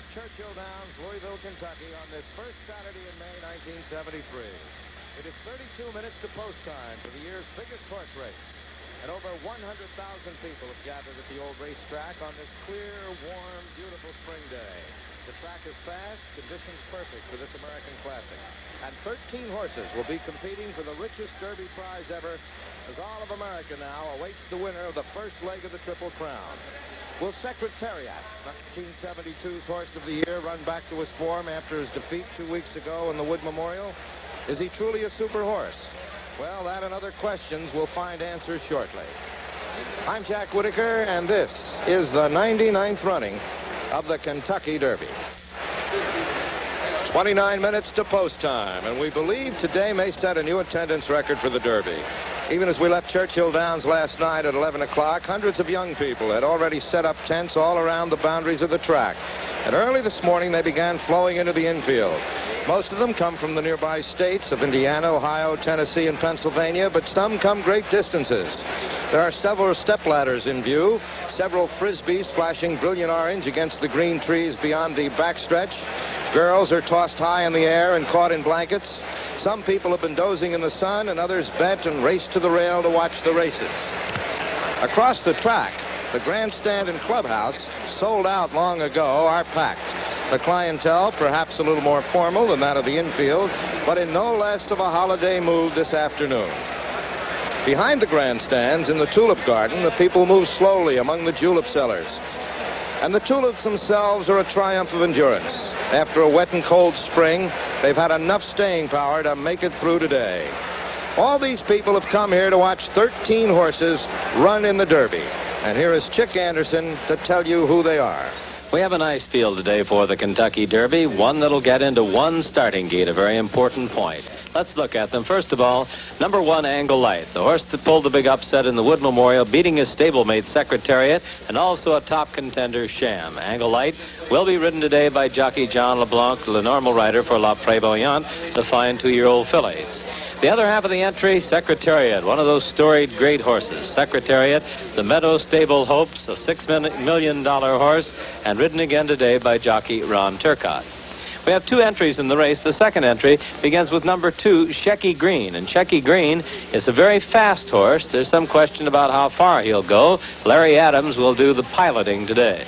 is Churchill Downs, Louisville, Kentucky, on this first Saturday in May 1973. It is 32 minutes to post time for the year's biggest horse race. And over 100,000 people have gathered at the old racetrack on this clear, warm, beautiful spring day. The track is fast, conditions perfect for this American classic. And 13 horses will be competing for the richest Derby prize ever, as all of America now awaits the winner of the first leg of the Triple Crown. Will Sekretariat, 1972's Horse of the Year, run back to his form after his defeat 2 weeks ago in the Wood Memorial? Is he truly a super horse? Well, that and other questions will find answers shortly. I'm Jack Whitaker, and this is the 99th running of the Kentucky Derby. 29 minutes to post time, and we believe today may set a new attendance record for the Derby. Even as we left Churchill Downs last night at 11 o'clock, hundreds of young people had already set up tents all around the boundaries of the track. And early this morning, they began flowing into the infield. Most of them come from the nearby states of Indiana, Ohio, Tennessee, and Pennsylvania, but some come great distances. There are several stepladders in view, several frisbees flashing brilliant orange against the green trees beyond the backstretch. Girls are tossed high in the air and caught in blankets. Some people have been dozing in the sun, and others bent and raced to the rail to watch the races. Across the track, the grandstand and clubhouse, sold out long ago, are packed. The clientele, perhaps a little more formal than that of the infield, but in no less of a holiday mood this afternoon. Behind the grandstands in the tulip garden, the people move slowly among the julep sellers. And the tulips themselves are a triumph of endurance. After a wet and cold spring, they've had enough staying power to make it through today. All these people have come here to watch 13 horses run in the Derby. And here is Chick Anderson to tell you who they are. We have a nice field today for the Kentucky Derby, one that'll get into one starting gate, a very important point. Let's look at them. First of all, number 1, Angle Light, the horse that pulled the big upset in the Wood Memorial, beating his stablemate Sekretariat, and also a top contender, Sham. Angle Light will be ridden today by jockey John LeBlanc, the normal rider for La Prévoyante, the fine 2-year-old filly. The other half of the entry, Sekretariat, one of those storied great horses. Sekretariat, the Meadow Stable Hopes, a $6 million horse, and ridden again today by jockey Ron Turcotte. We have 2 entries in the race. The second entry begins with number 2, Shecky Green. And Shecky Green is a very fast horse. There's some question about how far he'll go. Larry Adams will do the piloting today.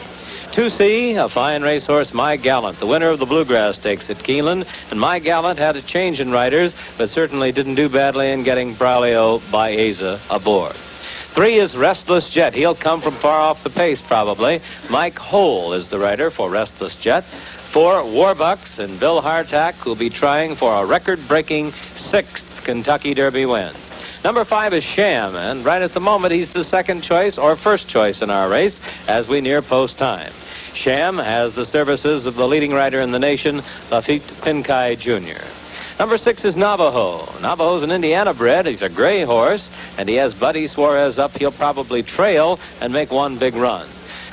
2C, a fine racehorse, My Gallant, the winner of the Bluegrass Stakes at Keeneland. And My Gallant had a change in riders, but certainly didn't do badly in getting Braulio Baeza aboard. 3 is Restless Jet. He'll come from far off the pace, probably. Mike Hole is the rider for Restless Jet. 4, Warbucks and Bill Hartack, who'll be trying for a record-breaking 6th Kentucky Derby win. Number 5 is Sham, and right at the moment, he's the second choice or first choice in our race as we near post time. Sham has the services of the leading rider in the nation, Lafitte Pincay Jr. Number 6 is Navajo. Navajo's an Indiana bred. He's a gray horse, and he has Buddy Suarez up. He'll probably trail and make one big run.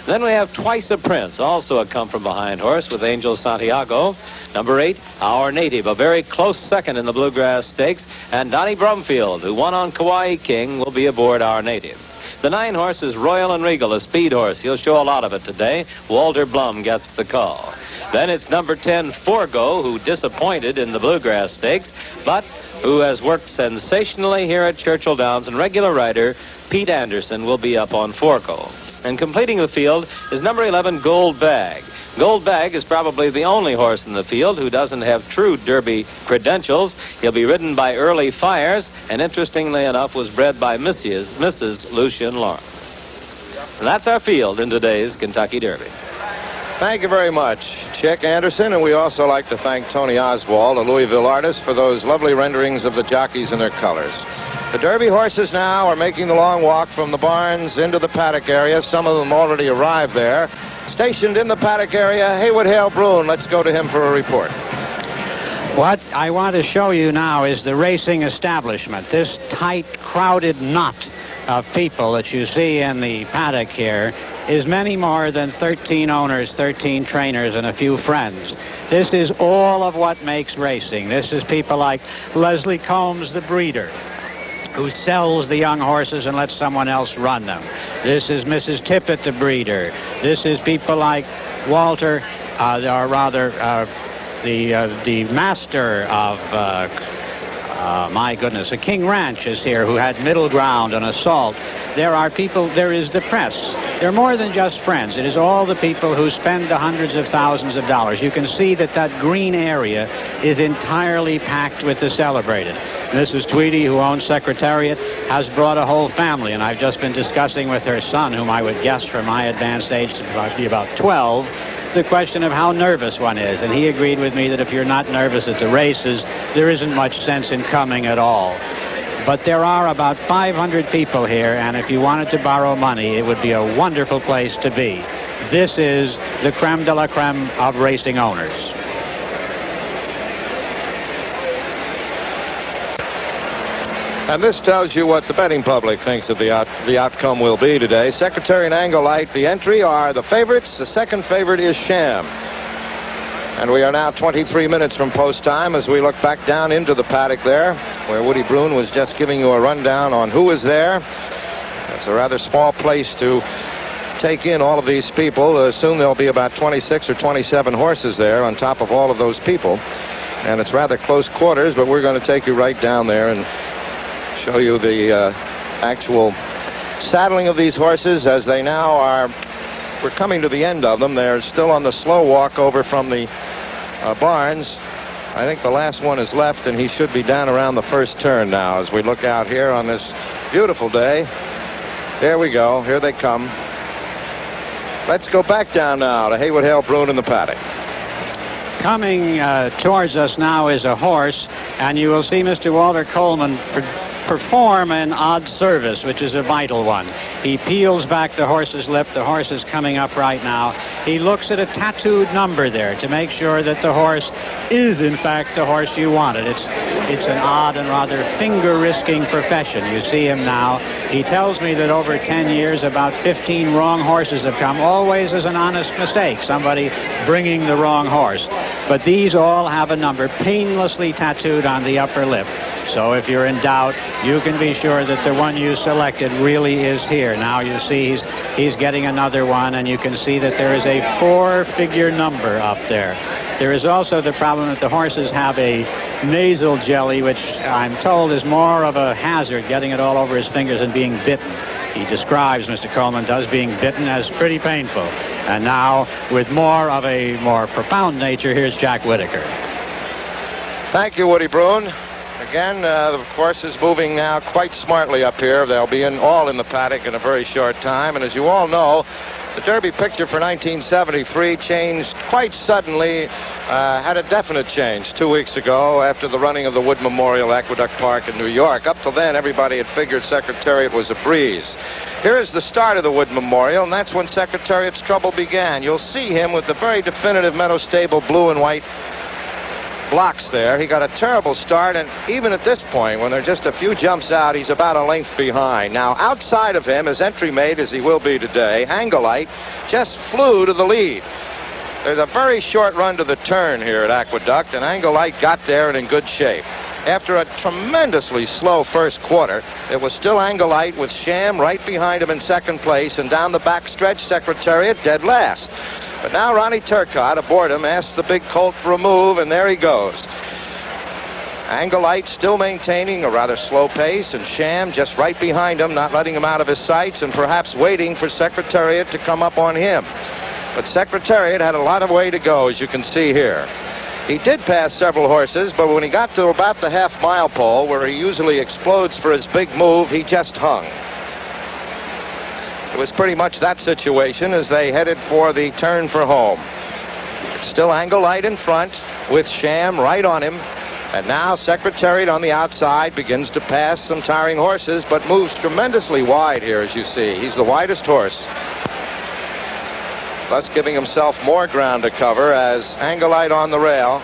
Then we have Twice a Prince, also a come-from-behind horse with Angel Santiago. Number 8, Our Native, a very close second in the Bluegrass Stakes. And Donnie Brumfield, who won on Kauai King, will be aboard Our Native. The 9 horse is Royal and Regal, a speed horse. He'll show a lot of it today. Walter Blum gets the call. Then it's number 10, Forgo, who disappointed in the Bluegrass Stakes, but who has worked sensationally here at Churchill Downs. And regular rider Pete Anderson will be up on Forgo. And completing the field is number 11, Gold Bag. Gold Bag is probably the only horse in the field who doesn't have true Derby credentials. He'll be ridden by Early Fires, and interestingly enough, was bred by Mrs. Lucien Lawrence. And that's our field in today's Kentucky Derby. Thank you very much, Chick Anderson, and we also like to thank Tony Oswald, a Louisville artist, for those lovely renderings of the jockeys and their colors. The Derby horses now are making the long walk from the barns into the paddock area. Some of them already arrived there. Stationed in the paddock area, Haywood Hale Bruin. Let's go to him for a report. What I want to show you now is the racing establishment. This tight, crowded knot of people that you see in the paddock here is many more than 13 owners, 13 trainers, and a few friends. This is all of what makes racing. This is people like Leslie Combs, the breeder, who sells the young horses and lets someone else run them. This is Mrs. Tippett, the breeder. This is people like Walter or rather, the master of, my goodness, the King Ranch is here, who had Middle Ground and Assault. There are people, there is the press. They're more than just friends. It is all the people who spend the hundreds of thousands of dollars. You can see that that green area is entirely packed with the celebrated. Mrs. Tweedy, who owns Secretariat, has brought a whole family, and I've just been discussing with her son, whom I would guess from my advanced age to be about 12, the question of how nervous one is. And he agreed with me that if you're not nervous at the races, there isn't much sense in coming at all. But there are about 500 people here, and if you wanted to borrow money, it would be a wonderful place to be. This is the creme de la creme of racing owners. And this tells you what the betting public thinks of the outcome will be today. Secretariat and Angolite, the entry are the favorites. The second favorite is Sham. And we are now 23 minutes from post time as we look back down into the paddock there, where Woody Bruin was just giving you a rundown on who is there. It's a rather small place to take in all of these people. Soon there'll be about 26 or 27 horses there on top of all of those people. And it's rather close quarters, but we're going to take you right down there and show you the actual saddling of these horses as they now are. We're coming to the end of them. They're still on the slow walk over from the barns. I think the last one is left, and he should be down around the first turn now as we look out here on this beautiful day. There we go. Here they come. Let's go back down now to Haywood Hale Bruin in the paddock. Coming towards us now is a horse, and you will see Mr. Walter Coleman perform an odd service, which is a vital one. He peels back the horse's lip. The horse is coming up right now. He looks at a tattooed number there to make sure that the horse is, in fact, the horse you wanted. It's an odd and rather finger-risking profession. You see him now. He tells me that over 10 years, about 15 wrong horses have come, always as an honest mistake, somebody bringing the wrong horse. But these all have a number painlessly tattooed on the upper lip. So if you're in doubt, you can be sure that the one you selected really is here. Now you see he's getting another one, and you can see that there is a 4-figure number up there. There is also the problem that the horses have a nasal jelly, which I'm told is more of a hazard, getting it all over his fingers and being bitten. He describes, Mr. Coleman does, being bitten as pretty painful. And now, with more of a more profound nature, here's Jack Whitaker. Thank you, Woody Bruin. Again, the course is moving now quite smartly up here. They'll be all in the paddock in a very short time. And as you all know, the Derby picture for 1973 changed quite suddenly, had a definite change 2 weeks ago after the running of the Wood Memorial Aqueduct Park in New York. Up till then, everybody had figured Secretariat was a breeze. Here is the start of the Wood Memorial, and that's when Secretariat's trouble began. You'll see him with the very definitive Meadow Stable blue and white blocks there. He got a terrible start, and even at this point, when they're just a few jumps out, he's about a length behind. Now, outside of him, as entry made as he will be today, Angolite just flew to the lead. There's a very short run to the turn here at Aqueduct, and Angolite got there and in good shape. After a tremendously slow first quarter, it was still Angolite with Sham right behind him in second place, and down the back stretch, Secretariat dead last. But now Ronnie Turcotte, aboard him, asks the big colt for a move, and there he goes. Angolite still maintaining a rather slow pace, and Sham just right behind him, not letting him out of his sights, and perhaps waiting for Secretariat to come up on him. But Secretariat had a lot of way to go, as you can see here. He did pass several horses, but when he got to about the half-mile pole, where he usually explodes for his big move, he just hung. It was pretty much that situation as they headed for the turn for home. It's still Angolite in front with Sham right on him. And now Secretariat on the outside begins to pass some tiring horses, but moves tremendously wide here, as you see. He's the widest horse, thus giving himself more ground to cover as Angolite on the rail.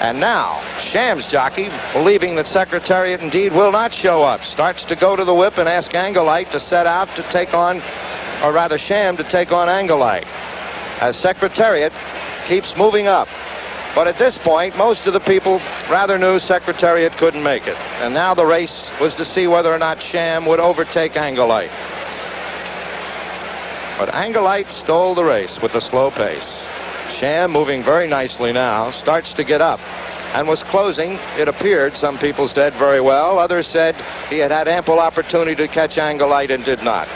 And now Sham's jockey, believing that Secretariat indeed will not show up, starts to go to the whip and ask Angolite to set out to take on, or rather Sham to take on Angolite, as Secretariat keeps moving up. But at this point, most of the people rather knew Secretariat couldn't make it. And now the race was to see whether or not Sham would overtake Angolite. But Angolite stole the race with a slow pace. Sham, moving very nicely now, starts to get up and was closing, it appeared. Some people said very well. Others said he had had ample opportunity to catch Angle Light and did not.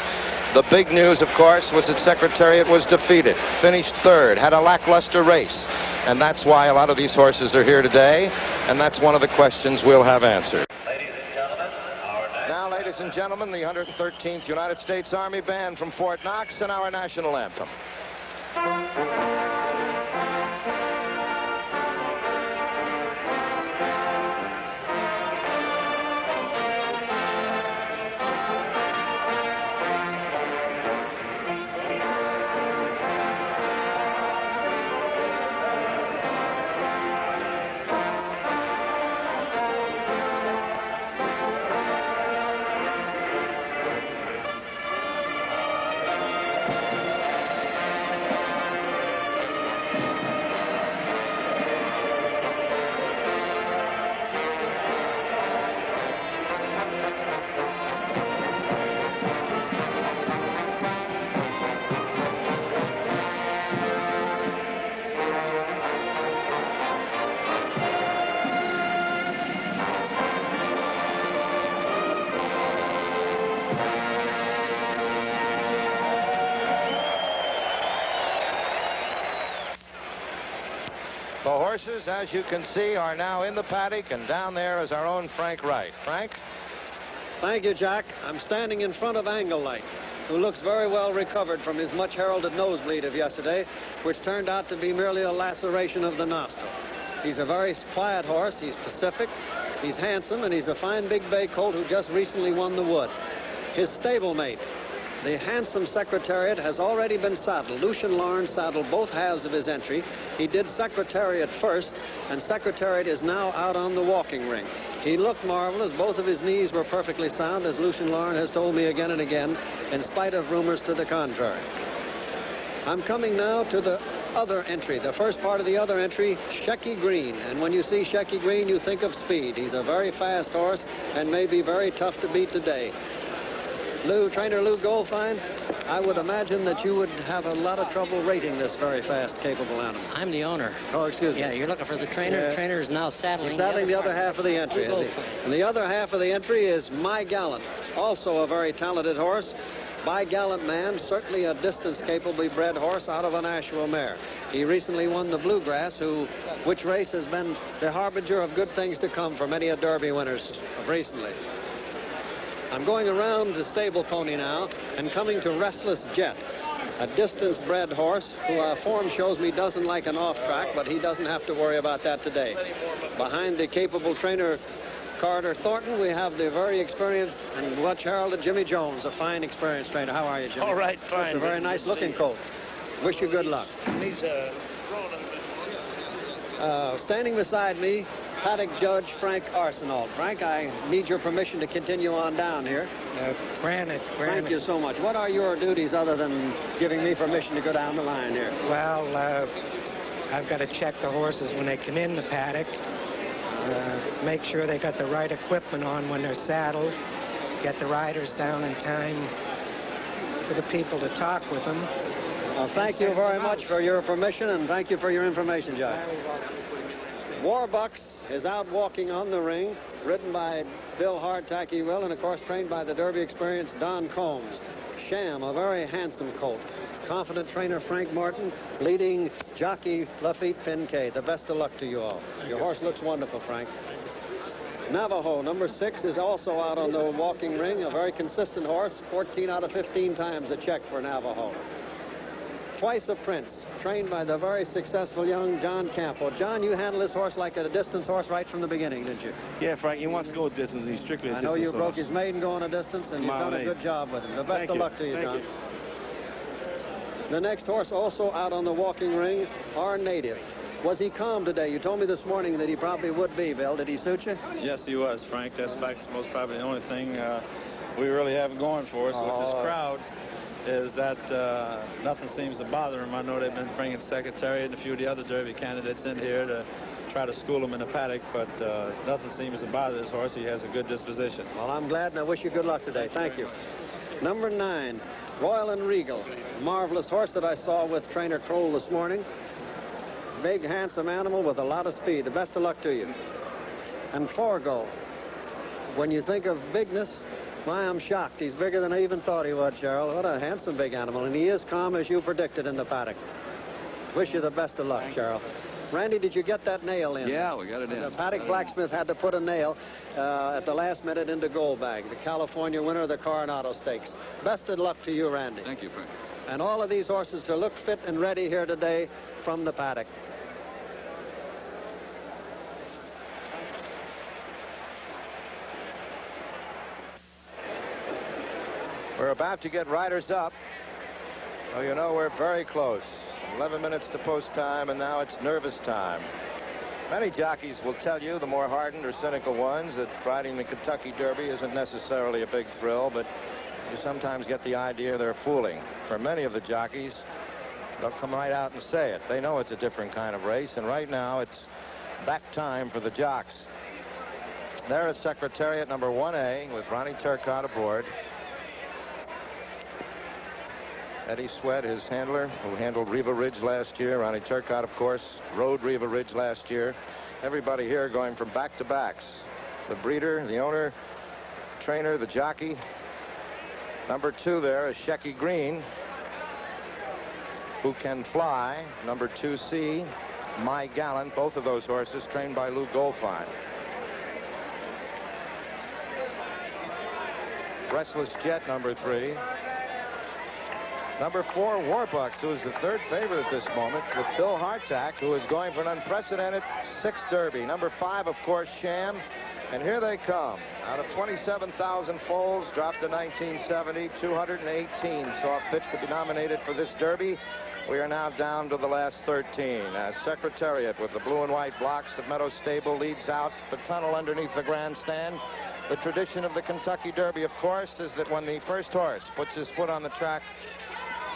The big news, of course, was that Sekretariat was defeated, finished third, had a lackluster race. And that's why a lot of these horses are here today. And that's one of the questions we'll have answered. Now, ladies and gentlemen, the 113th United States Army Band from Fort Knox and our national anthem. The horses, as you can see, are now in the paddock, and down there is our own Frank Wright. Frank? Thank you, Jack. I'm standing in front of Angle Light, who looks very well recovered from his much heralded nosebleed of yesterday, which turned out to be merely a laceration of the nostril. He's a very quiet horse. He's pacific, he's handsome, and he's a fine big bay colt who just recently won the Wood. His stablemate, the handsome Sekretariat, has already been saddled. Lucian Lawrence saddled both halves of his entry. He did Sekretariat first, and Sekretariat is now out on the walking ring. He looked marvelous. Both of his knees were perfectly sound, as Lucian Lawrence has told me again and again, in spite of rumors to the contrary. I'm coming now to the other entry, the first part of the other entry, Shecky Green. And when you see Shecky Green, you think of speed. He's a very fast horse and may be very tough to beat today. Trainer Lou Goldfine, I would imagine that you would have a lot of trouble rating this very fast, capable animal. I'm the owner. Oh, excuse me. Yeah, you're looking for the trainer. Yeah. The trainer is now saddling. He's saddling the other half of the entry. And the other half of the entry is My Gallant, also a very talented horse. By Gallant Man, certainly a distance-capably bred horse out of an Nashua mare. He recently won the Bluegrass, which race has been the harbinger of good things to come for many a Derby winners recently. I'm going around the stable pony now and coming to Restless Jet, a distance-bred horse who our form shows me doesn't like an off-track, but he doesn't have to worry about that today. Behind the capable trainer Carter Thornton, we have the very experienced and much heralded Jimmy Jones, a fine experienced trainer. How are you, Jimmy? All right, fine. It's a very nice-looking colt. Wish you good luck. He's standing beside me, paddock judge Frank Arsenault. Frank, I need your permission to continue on down here. Granted. Thank you so much. What are your duties other than giving me permission to go down the line here? Well, I've got to check the horses when they come in the paddock, make sure they got the right equipment on when they're saddled, get the riders down in time for the people to talk with them. Well, thank you very much for your permission, and thank you for your information, Judge. Warbucks is out walking on the ring, ridden by Bill Hardtack, Will, and of course trained by the Derby experienced Don Combs. Sham, a very handsome colt. Confident trainer Frank Martin, leading jockey Lafitte Pincay. The best of luck to you all. Your horse looks wonderful, Frank. Navajo, number 6, is also out on the walking ring. A very consistent horse. 14 out of 15 times a check for Navajo. Twice a Prince, trained by the very successful young John Campo. John, you handled this horse like a distance horse right from the beginning, didn't you? Yeah, Frank, he wants to go distance. He's strictly a distance I know you horse. broke his maiden going a distance, and you've done a good job with him. The best of luck to you, John. The next horse also out on the walking ring, our Native. Was he calm today? You told me this morning that he probably would be, Bill. Did he suit you? Yes, he was, Frank. That's most probably the only thing we really have going for us with this crowd is that nothing seems to bother him. I know they've been bringing Sekretariat and a few of the other Derby candidates in here to try to school him in the paddock, but nothing seems to bother this horse. He has a good disposition. Well, I'm glad, and I wish you good luck today. Thank you. Number 9, Royal and Regal. Marvelous horse that I saw with trainer Kroll this morning. Big, handsome animal with a lot of speed. The best of luck to you. And Forgo. When you think of bigness, my, I'm shocked. He's bigger than I even thought he was, Cheryl. What a handsome big animal. And he is calm as you predicted in the paddock. Wish you the best of luck, Cheryl. Randy, did you get that nail in? Yeah, we got it in. The paddock blacksmith had to put a nail at the last minute into Goldbag, the California winner of the Coronado Stakes. Best of luck to you, Randy. Thank you, Frank. And all of these horses to look fit and ready here today from the paddock. We're about to get riders up. So you know we're very close. 11 minutes to post time, and now it's nervous time. Many jockeys will tell you, the more hardened or cynical ones, that riding the Kentucky Derby isn't necessarily a big thrill, but you sometimes get the idea they're fooling. For many of the jockeys, they'll come right out and say it. They know it's a different kind of race, and right now it's back time for the jocks. There is Secretariat number 1A with Ronnie Turcotte aboard. Eddie Sweat, his handler, who handled Riva Ridge last year. Ronnie Turcotte, of course, rode Riva Ridge last year. Everybody here going from back-to-backs. The breeder, the owner, trainer, the jockey. Number 2 there is Shecky Green, who can fly. Number 2C, My Gallant, both of those horses trained by Lou Goldfine. Restless Jet, number 3. Number 4, Warbucks, who is the third favorite at this moment, with Bill Hartack, who is going for an unprecedented 6th Derby. Number 5, of course, Sham. And here they come. Out of 27,000 foals, dropped to 1970, 218 saw fit to be nominated for this Derby. We are now down to the last 13. As Secretariat, with the blue and white blocks of Meadow Stable, leads out the tunnel underneath the grandstand. The tradition of the Kentucky Derby, of course, is that when the first horse puts his foot on the track,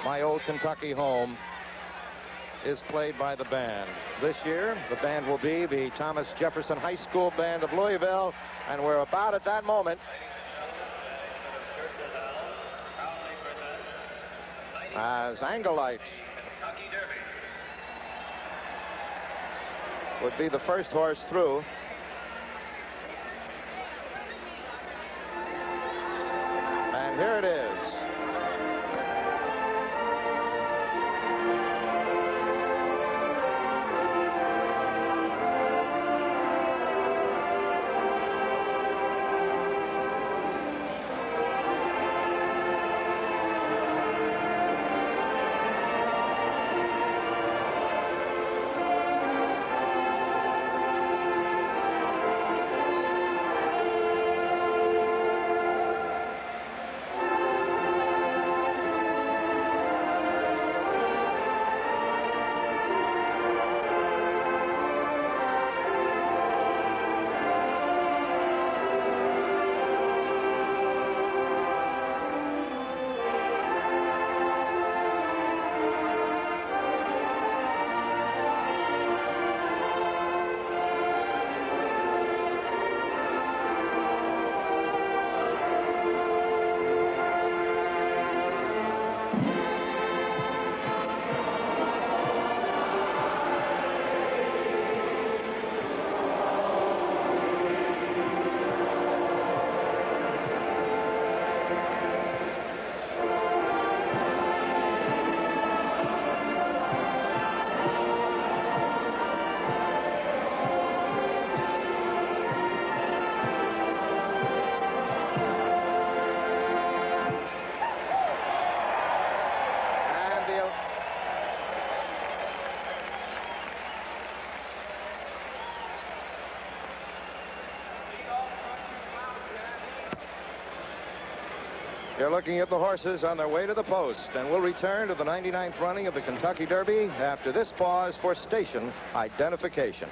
My Old Kentucky Home is played by the band. This year, the band will be the Thomas Jefferson High School Band of Louisville, and we're about at that moment. As Anglelite would be the first horse through. And here it is. You're looking at the horses on their way to the post, and we'll return to the 99th running of the Kentucky Derby after this pause for station identification.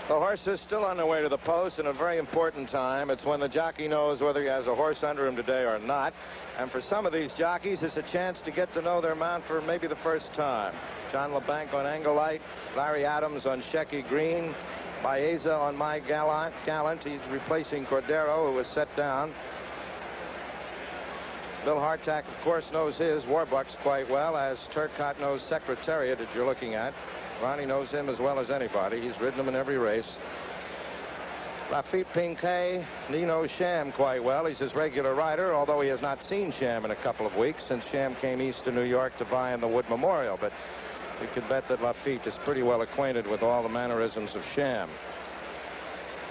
The horse is still on their way to the post, and a very important time. It's when the jockey knows whether he has a horse under him today or not. And for some of these jockeys, it's a chance to get to know their mount for maybe the first time. John LeBanc on Anglelite, Larry Adams on Shecky Green, Baeza on My Gallant. He's replacing Cordero, who was set down. Bill Hartack, of course, knows his Warbucks quite well, as Turcotte knows Secretariat that you're looking at. Ronnie knows him as well as anybody. He's ridden him in every race. Lafitte Pincay, he knows Sham quite well. He's his regular rider, although he has not seen Sham in a couple of weeks since Sham came east to New York to vie in the Wood Memorial. But you could bet that Lafitte is pretty well acquainted with all the mannerisms of Sham.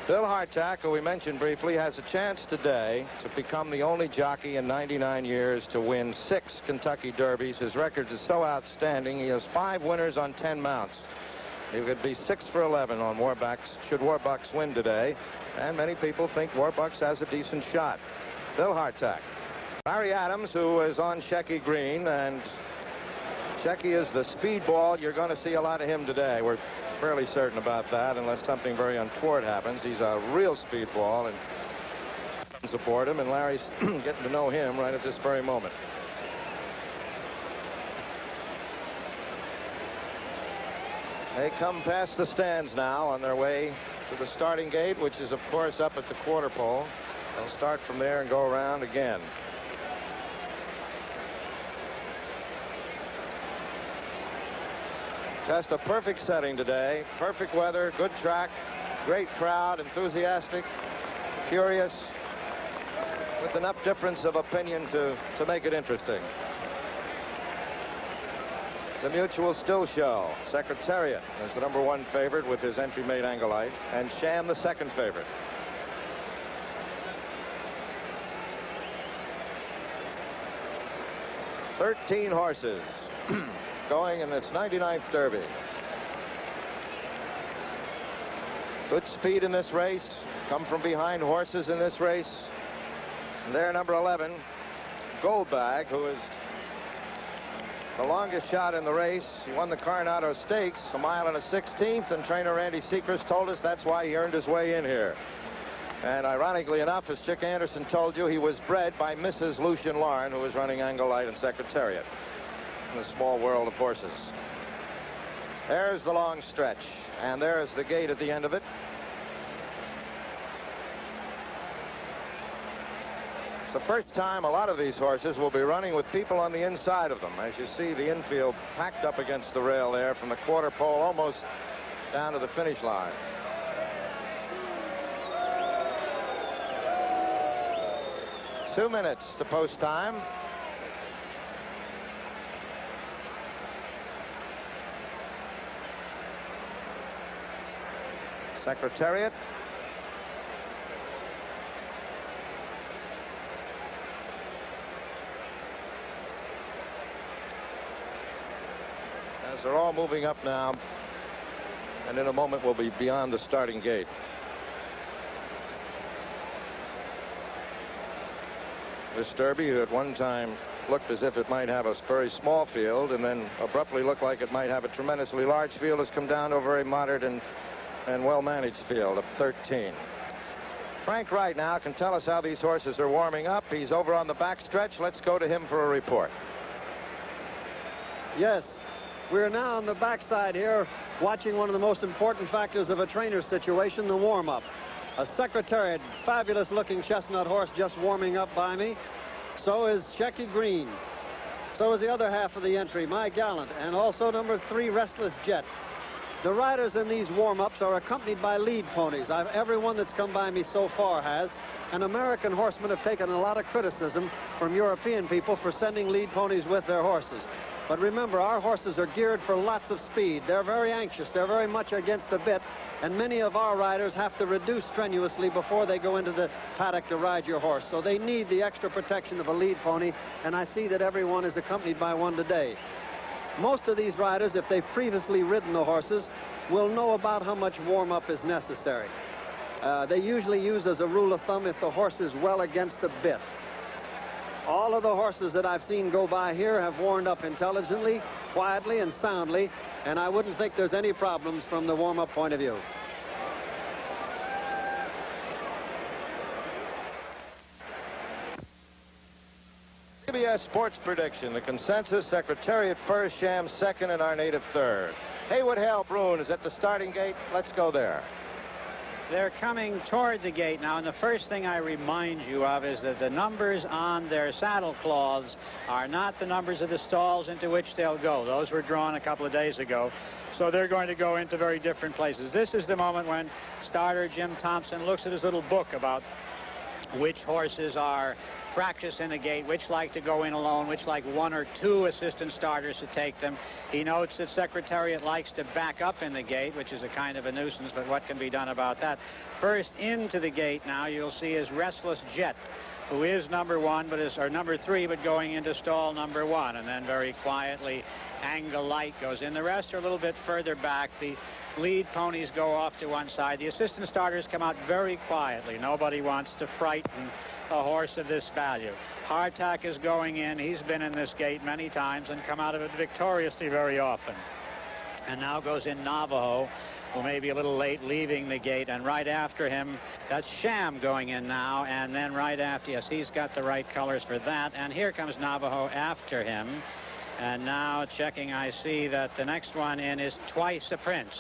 Bill Hartack, who we mentioned briefly, has a chance today to become the only jockey in 99 years to win 6 Kentucky Derbies. His record is so outstanding. He has 5 winners on 10 mounts. He could be 6 for 11 on Warbucks, should Warbucks win today. And many people think Warbucks has a decent shot. Bill Hartack. Larry Adams, who is on Shecky Green, and Shecky is the speedball. You're going to see a lot of him today. We're fairly certain about that, unless something very untoward happens. He's a real speedball, and comes aboard him, and Larry's getting to know him right at this very moment. They come past the stands now on their way to the starting gate, which is, of course, up at the quarter pole. They'll start from there and go around again. Just a perfect setting today. Perfect weather, good track, great crowd, enthusiastic, curious, with enough difference of opinion to make it interesting. The Mutual Still Show. Secretariat is the #1 favorite with his entry mate Anglite, and Sham the 2nd favorite. "13 horses going in this 99th Derby. Good speed in this race. Come from behind horses in this race. And there, number 11, Goldbag, who is the longest shot in the race. He won the Coronado Stakes, 1 mile and a 16th, and trainer Randy Sechrist told us that's why he earned his way in here. And ironically enough, as Chick Anderson told you, he was bred by Mrs. Lucien Larn, who was running Anglite and Secretariat in the small world of horses. There's the long stretch, and there's the gate at the end of it. It's the first time a lot of these horses will be running with people on the inside of them. As you see, the infield packed up against the rail there from the quarter pole almost down to the finish line. Two minutes to post time. Secretariat. As they're all moving up now, and in a moment we'll be beyond the starting gate. This Derby, who at one time looked as if it might have a very small field and then abruptly looked like it might have a tremendously large field, has come down to a very moderate and well-managed field of 13. Frank Wright now can tell us how these horses are warming up. He's over on the back stretch. Let's go to him for a report. Yes, we're now on the backside here watching one of the most important factors of a trainer's situation, the warm-up. A Secretariat, fabulous-looking chestnut horse just warming up by me. So is Shecky Green. So is the other half of the entry, My Gallant, and also number 3, Restless Jet. The riders in these warm-ups are accompanied by lead ponies. Everyone that's come by me so far has. And American horsemen have taken a lot of criticism from European people for sending lead ponies with their horses. But remember, our horses are geared for lots of speed. They're very anxious. They're very much against the bit. And many of our riders have to reduce strenuously before they go into the paddock to ride your horse. So they need the extra protection of a lead pony. And I see that everyone is accompanied by one today. Most of these riders, if they've previously ridden the horses, will know about how much warm-up is necessary. They usually use as a rule of thumb if the horse is well against the bit. All of the horses that I've seen go by here have warmed up intelligently, quietly, and soundly, and I wouldn't think there's any problems from the warm-up point of view. CBS Sports Prediction. The consensus: Secretariat first, Sham second, and our native third. Haywood Hale Broon is at the starting gate. Let's go there. They're coming toward the gate now, and the first thing I remind you of is that the numbers on their saddle cloths are not the numbers of the stalls into which they'll go. Those were drawn a couple of days ago, so they're going to go into very different places. This is the moment when starter Jim Thompson looks at his little book about which horses are practice in the gate, which like to go in alone, which like one or two assistant starters to take them. He notes that Secretariat likes to back up in the gate, which is a kind of a nuisance, but what can be done about that? First into the gate now you'll see is Restless Jet, who is number 1, but is, or number 3, but going into stall number 1, and then very quietly Angle Light goes in. The rest are a little bit further back. The lead ponies go off to one side. The assistant starters come out very quietly. Nobody wants to frighten a horse of this value. Hardtack is going in. He's been in this gate many times and come out of it victoriously very often. And now goes in Navajo, who may be a little late leaving the gate, and right after him, that's Sham going in now, and then right after, yes, he's got the right colors for that, and here comes Navajo after him. And now checking, I see that the next one in is Twice a Prince,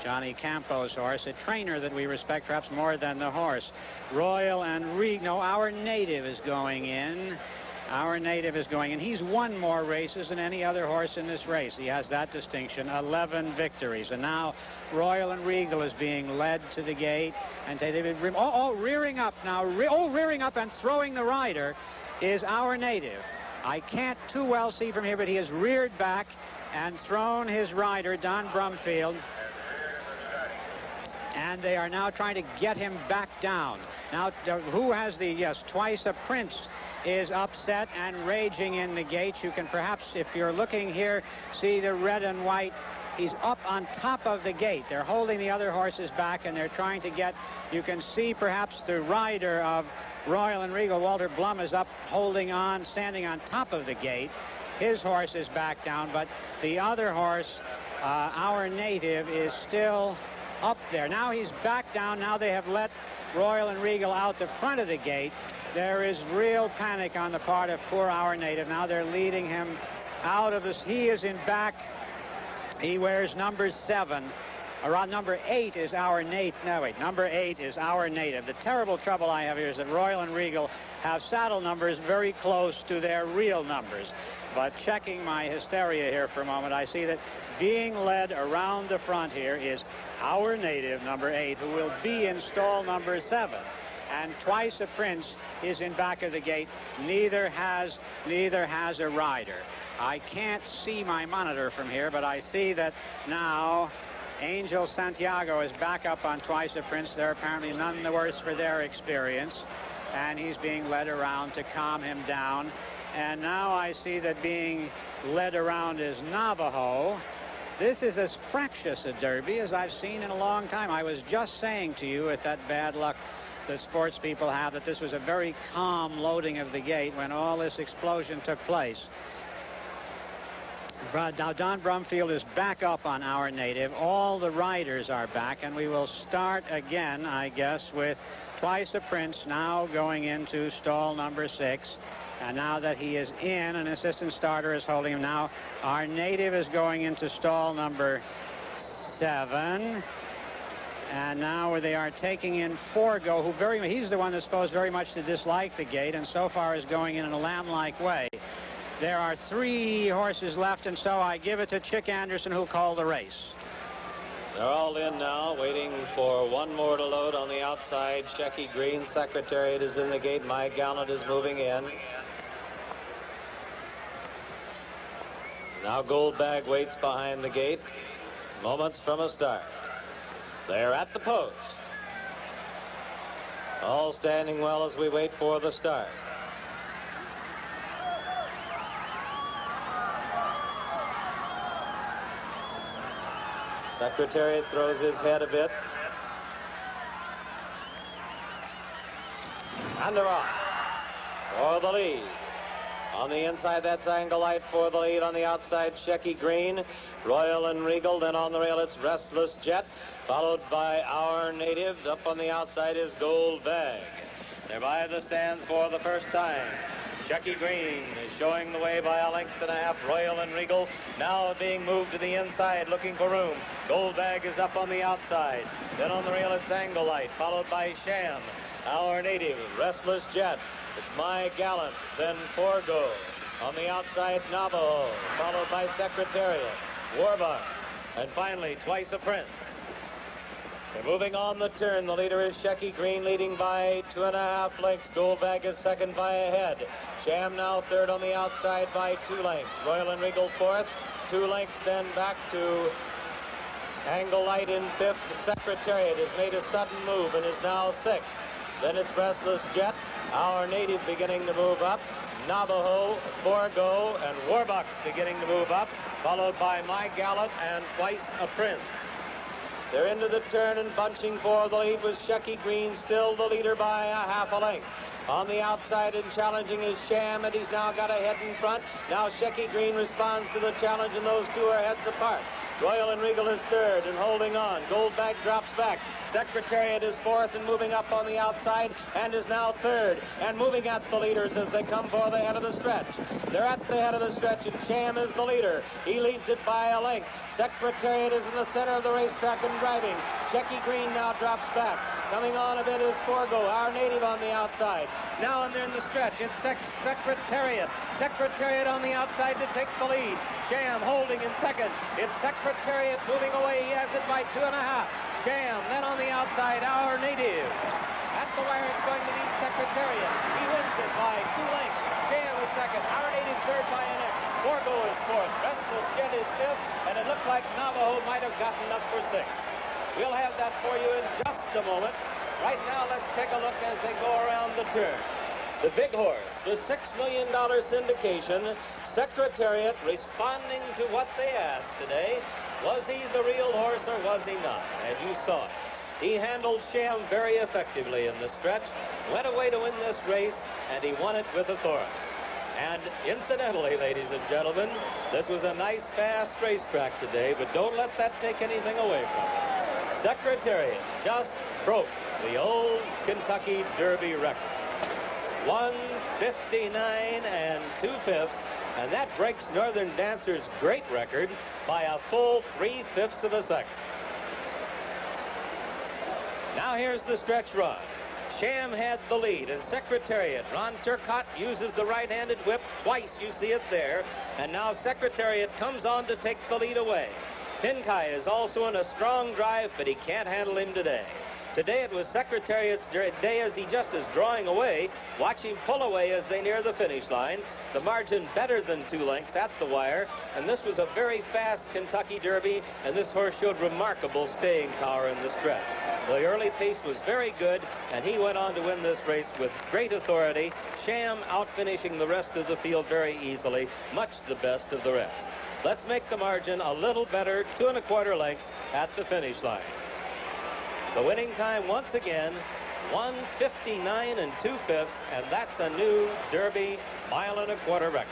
Johnny Campo's horse, a trainer that we respect perhaps more than the horse. Royal and Regal, no, Our Native is going in. Our Native is going in. He's won more races than any other horse in this race. He has that distinction, 11 victories. And now Royal and Regal is being led to the gate. And rearing up now. Rearing up and throwing the rider is Our Native. I can't too well see from here, but he has reared back and thrown his rider, Don Brumfield. And they are now trying to get him back down. Now, who has the, yes, Twice a Prince is upset and raging in the gate. You can perhaps, if you're looking here, see the red and white. He's up on top of the gate. They're holding the other horses back, and they're trying to get, you can see perhaps the rider of Royal and Regal, Walter Blum, is up holding on, standing on top of the gate. His horse is back down, but the other horse, Our Native, is still up there. Now he's back down. Now they have let Royal and Regal out the front of the gate. There is real panic on the part of poor Our Native. Now they're leading him out of this. He is in back. He wears number 7. Around number 8 is Our Native. No, wait. Number 8 is Our Native. The terrible trouble I have here is that Royal and Regal have saddle numbers very close to their real numbers. But checking my hysteria here for a moment, I see that being led around the front here is Our Native, number 8, who will be in stall number 7. And Twice a Prince is in back of the gate. Neither has a rider. I can't see my monitor from here, but I see that now Angel Santiago is back up on Twice a Prince. They're apparently none the worse for their experience, and he's being led around to calm him down. And now I see that being led around is Navajo. This is as fractious a derby as I've seen in a long time. I was just saying to you, with that bad luck that sports people have, that this was a very calm loading of the gate when all this explosion took place. But now Don Brumfield is back up on Our Native. All the riders are back, and we will start again, I guess, with Twice a Prince now going into stall number 6. And now that he is in, an assistant starter is holding him. Now Our Native is going into stall number 7. And now they are taking in Forgo, who he's the one that's supposed very much to dislike the gate, and so far is going in a lamb-like way. There are 3 horses left, and so I give it to Chick Anderson, who called the race. They're all in now, waiting for one more to load on the outside. Shecky Green, Secretariat is in the gate. My Gallant is moving in. Now Goldbag waits behind the gate, moments from a start. They're at the post. All standing well as we wait for the start. Secretariat throws his head a bit. And they're off for the lead. On the inside, that's Angle Light for the lead. On the outside, Shecky Green, Royal and Regal. Then on the rail, it's Restless Jet, followed by Our Native. Up on the outside is Gold Bag. They're by the stands for the first time. Shecky Green is showing the way by a length and a half. Royal and Regal now being moved to the inside, looking for room. Gold Bag is up on the outside. Then on the rail, it's Angle Light, followed by Sham. Our Native, Restless Jet. It's My Gallant, then Forgo. On the outside, Navajo, followed by Secretariat, Warbucks, and finally, Twice a Prince. They're moving on the turn. The leader is Shecky Green, leading by 2.5 lengths. Gold Bag is second by a head. Sham now third on the outside by 2 lengths. Royal and Regal fourth. 2 lengths then back to Angle Light in fifth. The Secretariat has made a sudden move and is now sixth. Then it's Restless Jet. Our Native beginning to move up. Navajo, Forgo, and Warbucks beginning to move up, followed by My Gallant and Twice a Prince. They're into the turn and bunching for the lead with Shecky Green, still the leader by a half a length. On the outside and challenging is Sham, and he's now got a head in front. Now Shecky Green responds to the challenge, and those two are heads apart. Royal and Regal is third and holding on. Gold Bag drops back. Secretariat is fourth and moving up on the outside and is now third and moving at the leaders as they come for the head of the stretch. They're at the head of the stretch and Sham is the leader. He leads it by a length. Secretariat is in the center of the racetrack and driving. Shecky Green now drops back. Coming on a bit is Forgo, Our Native on the outside. Now and they're in the stretch. It's Secretariat. Secretariat on the outside to take the lead. Sham holding in second. It's Secretariat moving away. He has it by 2.5. Sham, then on the outside, Our Native. At the wire, it's going to be Secretariat. He wins it by 2 lengths. Sham is second. Our Native third by a neck. Forgo is fourth. Restless Jet is fifth. And it looked like Navajo might have gotten up for sixth. We'll have that for you in just a moment. Right now, let's take a look as they go around the turn. The big horse, the $6 million syndication, Secretariat, responding to what they asked today. Was he the real horse or was he not? And you saw it. He handled Sham very effectively in the stretch, went away to win this race, and he won it with authority. And incidentally, ladies and gentlemen, this was a nice, fast racetrack today, but don't let that take anything away from it. Secretariat just broke the old Kentucky Derby record. 1:59 2/5, and that breaks Northern Dancer's great record by a full 3/5 of a second. Now here's the stretch run. Sham had the lead, and Secretariat. Ron Turcotte uses the right-handed whip twice. You see it there. And now Secretariat comes on to take the lead away. Pinkai is also in a strong drive, but he can't handle him today. Today it was Secretariat's day as he just is drawing away. Watch him pull away as they near the finish line. The margin better than 2 lengths at the wire. And this was a very fast Kentucky Derby, and this horse showed remarkable staying power in the stretch. The early pace was very good, and he went on to win this race with great authority. Sham out-finishing the rest of the field very easily, much the best of the rest. Let's make the margin a little better, 2 1/4 lengths at the finish line. The winning time once again, 1:59 2/5, and that's a new Derby 1 1/4 record.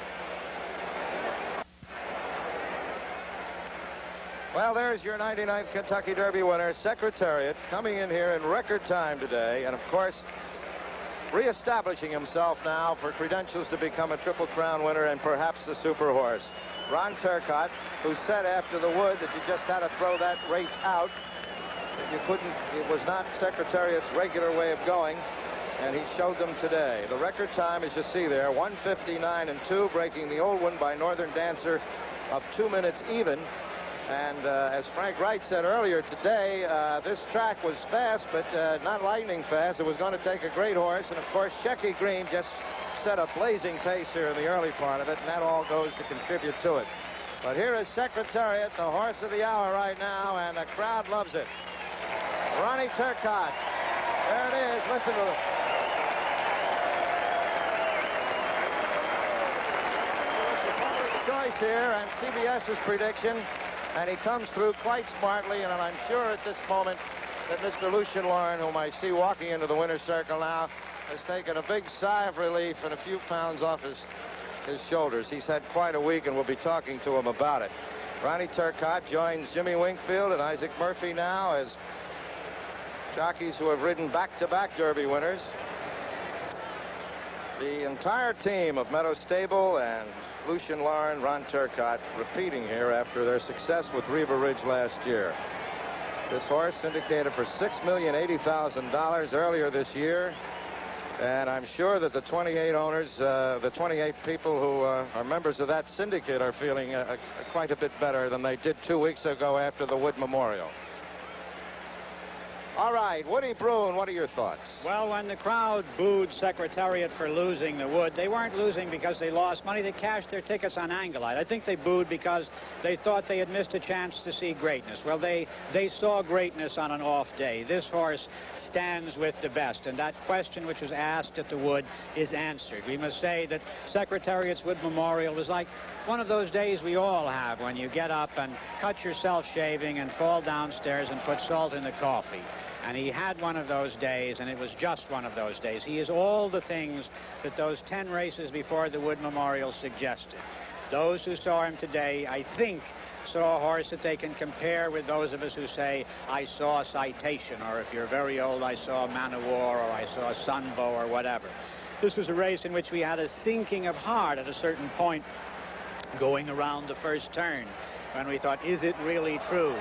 Well, there's your 99th Kentucky Derby winner, Secretariat, coming in here in record time today, and of course, reestablishing himself now for credentials to become a Triple Crown winner and perhaps the super horse. Ron Turcotte, who said after the Wood that you just had to throw that race out, that you couldn't, it was not Secretariat's regular way of going, and he showed them today. The record time, as you see there, 1:59 2, breaking the old one by Northern Dancer of 2 minutes even. And as Frank Wright said earlier today, this track was fast, but not lightning fast. It was going to take a great horse, and of course, Shecky Green just set a blazing pace here in the early part of it, and that all goes to contribute to it. But here is Secretariat, the horse of the hour right now, and the crowd loves it. Ronnie Turcotte. There it is. Listen to it. The choice here, and CBS's prediction, and he comes through quite smartly, and I'm sure at this moment that Mr. Lucien Warren, whom I see walking into the winner's circle now, has taken a big sigh of relief and a few pounds off his shoulders. He's had quite a week, and we'll be talking to him about it. Ronnie Turcotte joins Jimmy Wingfield and Isaac Murphy now as jockeys who have ridden back-to-back Derby winners. The entire team of Meadow Stable and Lucian Lauren, Ron Turcotte repeating here after their success with Riva Ridge last year. This horse syndicated for $6,080,000 earlier this year. And I'm sure that the 28 owners, the 28 people who are members of that syndicate are feeling quite a bit better than they did 2 weeks ago after the Wood Memorial. All right, Woody Bruin, what are your thoughts? Well, when the crowd booed Secretariat for losing the Wood, they weren't losing because they lost money. They cashed their tickets on Anglite. I think they booed because they thought they had missed a chance to see greatness. Well, they saw greatness on an off day. This horse stands with the best, and that question which was asked at the Wood is answered. We must say that Secretariat's Wood Memorial was like one of those days we all have when you get up and cut yourself shaving and fall downstairs and put salt in the coffee. And he had one of those days, and it was just one of those days. He is all the things that those 10 races before the Wood Memorial suggested. Those who saw him today, I think, saw a horse that they can compare with those of us who say, I saw Citation, or if you're very old, I saw Man of War, or I saw Sunbow, or whatever. This was a race in which we had a sinking of heart at a certain point going around the first turn, when we thought, is it really true?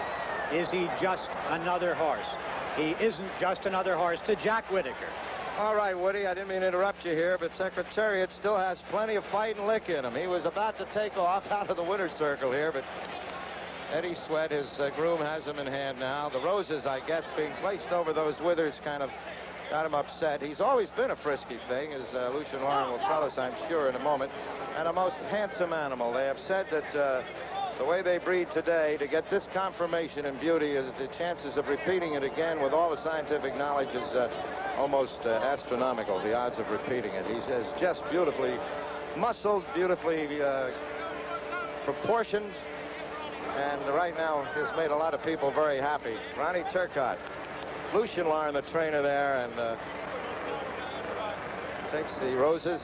Is he just another horse? He isn't just another horse to Jack Whitaker. All right, Woody, I didn't mean to interrupt you here, but Secretariat still has plenty of fight and lick in him. He was about to take off out of the winner's circle here, but Eddie Sweat, his groom, has him in hand now. The roses, I guess, being placed over those withers kind of got him upset. He's always been a frisky thing, as Lucian Lauren will tell us, I'm sure, in a moment, and a most handsome animal. They have said that the way they breed today, to get this confirmation in beauty, is the chances of repeating it again with all the scientific knowledge is almost astronomical, the odds of repeating it. He's just beautifully muscled, beautifully proportioned, and right now has made a lot of people very happy. Ronnie Turcotte, Lucian Lauren, the trainer there, and takes the roses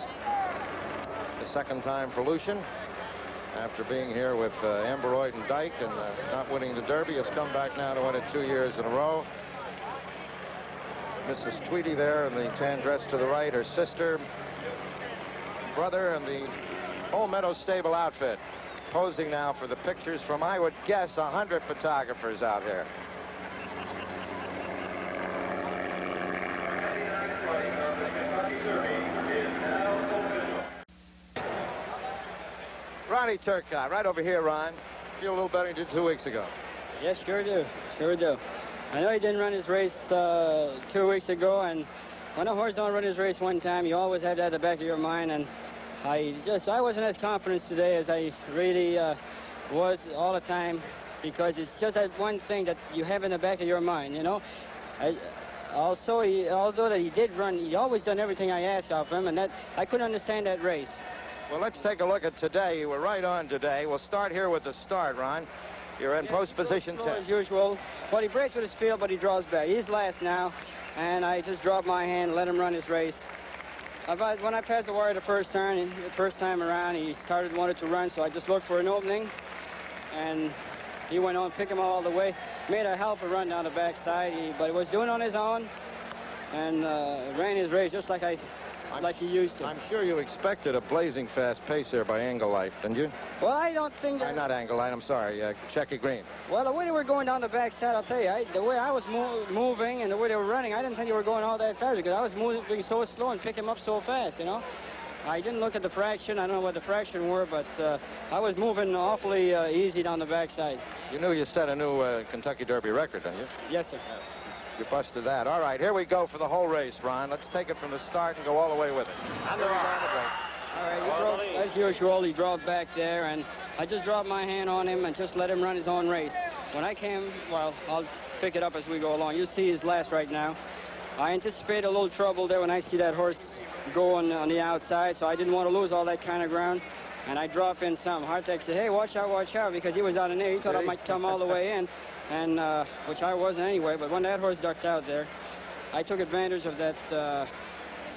the second time for Lucian. After being here with Amberoid and Dyke and not winning the Derby, has come back now to win it 2 years in a row. Mrs. Tweedy there in the tan dress to the right, her sister, brother, and the whole Meadow Stable outfit posing now for the pictures from, I would guess, 100 photographers out here. Ronnie Turcotte, right over here, Ron. Feel a little better than you did 2 weeks ago. Yes, sure do. Sure do. I know he didn't run his race 2 weeks ago, and when a horse don't run his race one time, you always have that at the back of your mind, and I wasn't as confident today as I really was all the time, because it's just that one thing that you have in the back of your mind, you know. Although that he did run, he always done everything I asked of him, and that I couldn't understand that race. Well, let's take a look at today. You were right on today. We'll start here with the start, Ron. You're in post position 10. As usual. Well, he breaks with his field, but he draws back. He's last now, and I just dropped my hand and let him run his race. When I passed the wire the first time around, he wanted to run, so I just looked for an opening, and he went on, picked him all the way. Made a hell of a run down the backside, but he was doing it on his own, and ran his race just like he used to. I'm sure you expected a blazing fast pace there by Anglite, didn't you? Well, I don't think that... Not Anglite, I'm sorry, Checky Green. Well, the way they were going down the backside, I'll tell you, the way I was moving and the way they were running, I didn't think they were going all that fast, because I was moving so slow and picking him up so fast, you know. I didn't look at the fraction. I don't know what the fraction were, but I was moving awfully easy down the backside. You knew you set a new Kentucky Derby record, didn't you? Yes, sir. You busted that. All right, here we go for the whole race, Ron. Let's take it from the start and go all the way with it. All right, as usual, he drove back there, and I just dropped my hand on him and just let him run his own race. When I came, well, I'll pick it up as we go along. You see his last right now. I anticipate a little trouble there when I see that horse going on the outside, so I didn't want to lose all that kind of ground. And I drop in some. Hartek said, hey, watch out, because he was out in there. He thought I might come all the way in. And which I wasn't anyway, but when that horse ducked out there, I took advantage of that.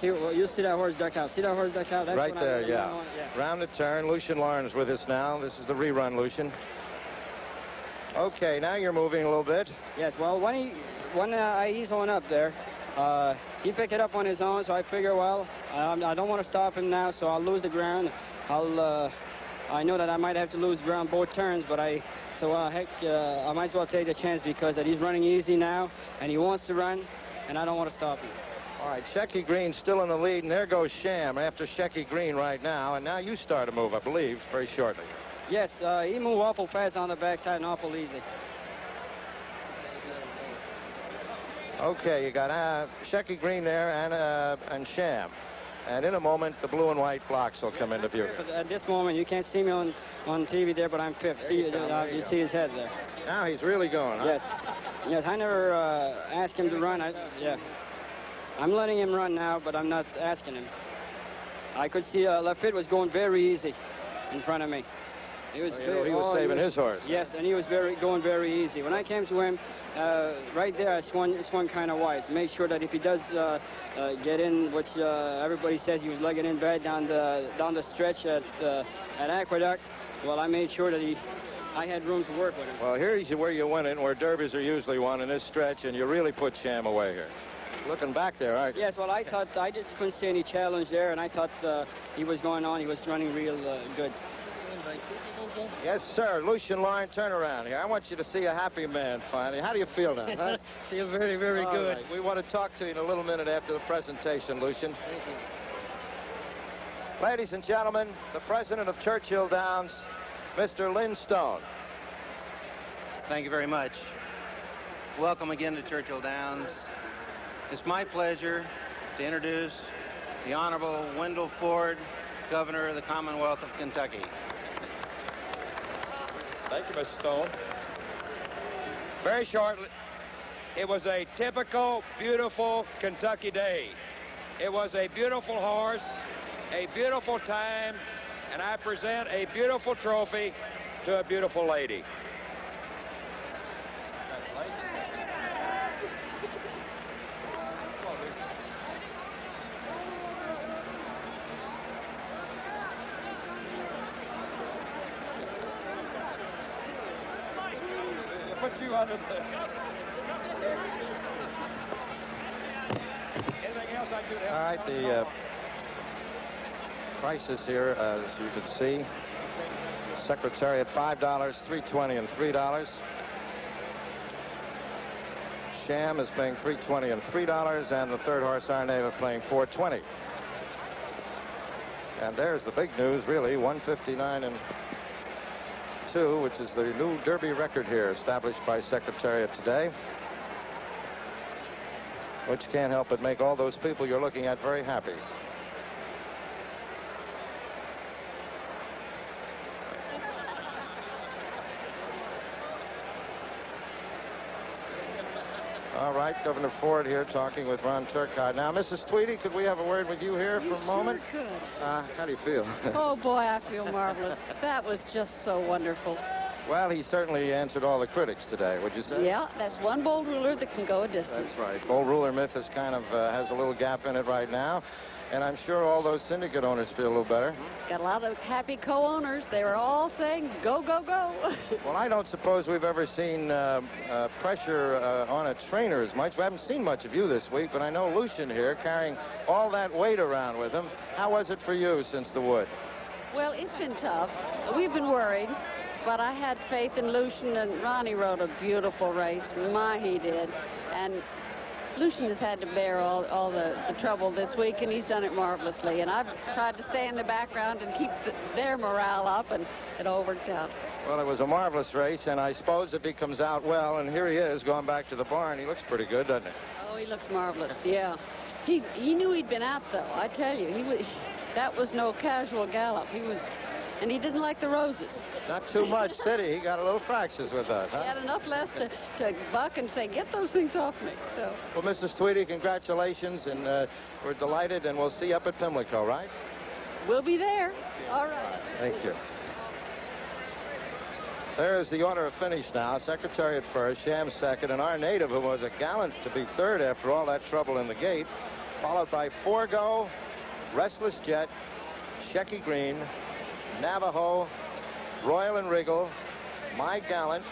You see that horse duck out. See that horse duck out? That's right there, yeah. Round the turn. Lucian Lauren's with us now. This is the rerun, Lucian. Okay, now you're moving a little bit. Yes, well, when I ease on up there, he picked it up on his own, so I figure, well, I don't want to stop him now, so I'll lose the ground. I know that I might have to lose ground both turns, but I might as well take the chance because that he's running easy now, and he wants to run, and I don't want to stop him. All right, Shecky Green's still in the lead, and there goes Sham after Shecky Green right now, and now you start a move, I believe, very shortly. Yes, he moved awful fast on the backside and awful easy. Okay, you got Shecky Green there and Sham. And in a moment, the blue and white blocks will come into view. But at this moment, you can't see me on TV there, but I'm fifth. You see his head there. Now he's really going, huh? Yes, I never asked him to run. I'm letting him run now, but I'm not asking him. I could see Lafitte was going very easy in front of me. He was saving his horse. Yes, and he was going very easy. When I came to him, right there, I swung kind of wise. Make sure that if he does get in, which everybody says he was legging in bad down the stretch at Aqueduct, well, I made sure that I had room to work with him. Well, here's where you win it, where derbies are usually won in this stretch, and you really put Sham away here. Looking back there, aren't you? Yes, well, I thought I just couldn't see any challenge there, and I thought he was going on. He was running real good. Yes, sir. Lucian Lauren, turn around here. I want you to see a happy man finally. How do you feel now? Huh? Feel very, very good. Right. We want to talk to you in a little minute after the presentation, Lucian. Thank you. Ladies and gentlemen, the president of Churchill Downs, Mr. Lynn Stone. Thank you very much. Welcome again to Churchill Downs. It's my pleasure to introduce the Honorable Wendell Ford, Governor of the Commonwealth of Kentucky. Thank you, Mr. Stone. Very shortly, it was a typical, beautiful Kentucky day. It was a beautiful horse, a beautiful time, and I present a beautiful trophy to a beautiful lady. Put you under the... Anything else I can do to help? All right, the prices here, as you can see. Secretariat, $5, $3.20, and $3. Sham is paying $3.20 and $3, and the third horse, Our Name, playing $4.20. And there's the big news, really, 159 and 2, which is the new Derby record here, established by Secretariat today, which can't help but make all those people you're looking at very happy. All right, Governor Ford here talking with Ron Turcotte. Now, Mrs. Tweedy, could we have a word with you here for a moment? Sure could. How do you feel? Oh, boy, I feel marvelous. That was just so wonderful. Well, he certainly answered all the critics today, would you say? Yeah, that's one bold ruler that can go a distance. That's right. Bold ruler myth is kind of has a little gap in it right now. And I'm sure all those syndicate owners feel a little better. Got a lot of happy co-owners. They were all saying, go, go, go. Well, I don't suppose we've ever seen pressure on a trainer as much. We haven't seen much of you this week, but I know Lucian here carrying all that weight around with him. How was it for you since the Wood? Well, it's been tough. We've been worried, but I had faith in Lucian, and Ronnie rode a beautiful race. My, he did. And Lucian has had to bear all the trouble this week, and he's done it marvelously. And I've tried to stay in the background and keep their morale up, and it all worked out. Well, it was a marvelous race, and I suppose if he comes out well, and here he is going back to the barn, he looks pretty good, doesn't he? Oh, he looks marvelous, yeah. He knew he'd been out, though. I tell you, that was no casual gallop. And he didn't like the roses. Not too much, did he? He got a little fractious with that, huh? He had enough left to buck and say, get those things off me. So. Well, Mrs. Tweedy, congratulations, and we're delighted, and we'll see you up at Pimlico, right? We'll be there. All right. Thank you. There's the order of finish now. Secretariat first, Sham second, and Our Native, who was a gallant to be third after all that trouble in the gate, followed by Forgo, Restless Jet, Shecky Green, Navajo, Royal and Wriggle, My Gallant,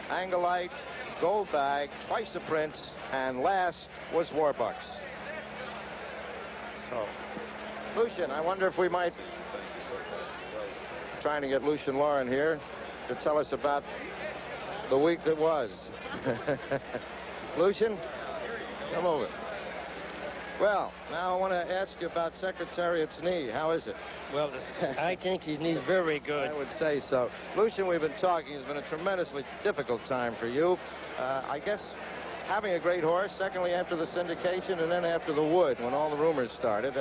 Angelite, Gold Bag, Twice a Prince, and last was Warbucks. So, Lucian, I wonder if we might, trying to get Lucian Lauren here to tell us about the week that was. Lucian, come over. Well, now I want to ask you about Secretariat's knee. How is it? Well, I think his knee's very good. I would say so. Lucian, we've been talking. It's been a tremendously difficult time for you. I guess having a great horse, secondly after the syndication, and then after the Wood, when all the rumors started,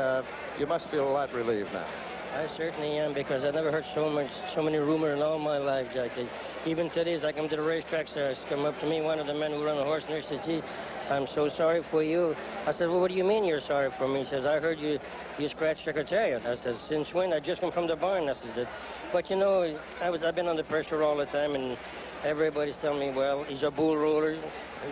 you must feel a lot relieved now. I certainly am, because I never heard so many rumors in all my life, Jack. Even today, as I come to the racetrack, sir, come up to me, one of the men who run the horse, and he says, "Geez, I'm so sorry for you." I said, "Well, what do you mean you're sorry for me?" He says, "I heard you scratched Secretariat." I said, "Since when?" "I just come from the barn." I said, "But you know, I've been under pressure all the time, and everybody's telling me, well, he's a bull roller.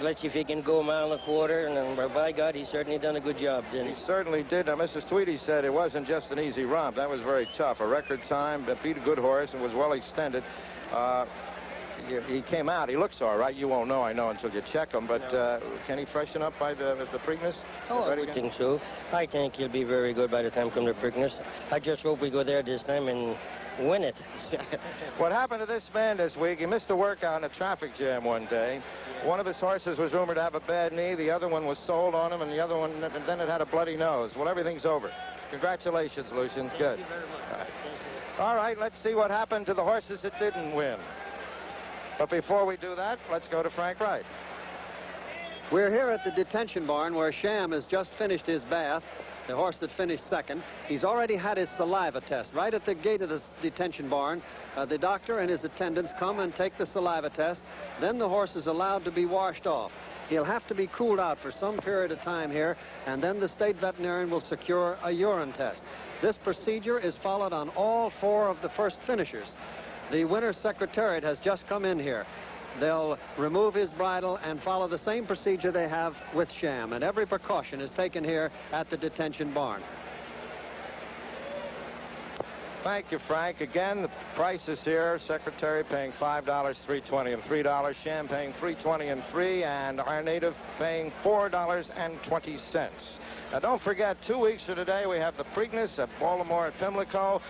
Let's see if he can go a mile and a quarter." And by God, he certainly done a good job, didn't he? He certainly did. Now, Mrs. Tweedy said it wasn't just an easy romp. That was very tough. A record time, but beat a good horse and was well extended. He came out. He looks all right. You won't know, I know, until you check him. But can he freshen up by the Preakness? Oh, I would think so. I think he'll be very good by the time come to Preakness. I just hope we go there this time and win it. What happened to this man this week? He missed a workout in a traffic jam one day. One of his horses was rumored to have a bad knee. The other one was sold on him, and the other one, and then it had a bloody nose. Well, everything's over. Congratulations, Lucian. Good. Thank you very much. All right, let's see what happened to the horses that didn't win. But before we do that, let's go to Frank Wright. We're here at the detention barn where Sham has just finished his bath, the horse that finished second. He's already had his saliva test. Right at the gate of the detention barn, the doctor and his attendants come and take the saliva test. Then the horse is allowed to be washed off. He'll have to be cooled out for some period of time here, and then the state veterinarian will secure a urine test. This procedure is followed on all 4 of the first finishers. The winner's Secretariat has just come in here. They'll remove his bridle and follow the same procedure they have with Sham, and every precaution is taken here at the detention barn. Thank you, Frank. Again, the prices here: Secretary paying $5, $3.20 and $3. Sham paying $3.20 and $3, and our native paying $4.20. Now, don't forget, 2 weeks from today, we have the Preakness at Baltimore at Pimlico.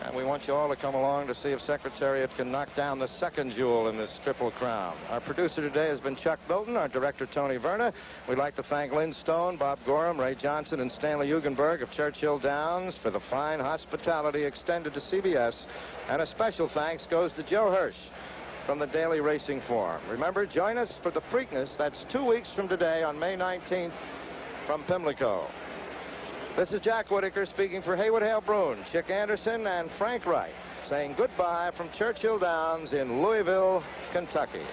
And we want you all to come along to see if Secretariat can knock down the second jewel in this Triple Crown. Our producer today has been Chuck Milton, our director Tony Verna. We'd like to thank Lynn Stone, Bob Gorham, Ray Johnson, and Stanley Hugenberg of Churchill Downs for the fine hospitality extended to CBS. And a special thanks goes to Joe Hirsch from the Daily Racing Forum. Remember, join us for the Preakness. That's 2 weeks from today on May 19th from Pimlico. This is Jack Whitaker speaking for Haywood Hale Broun, Chick Anderson, and Frank Wright, saying goodbye from Churchill Downs in Louisville, Kentucky.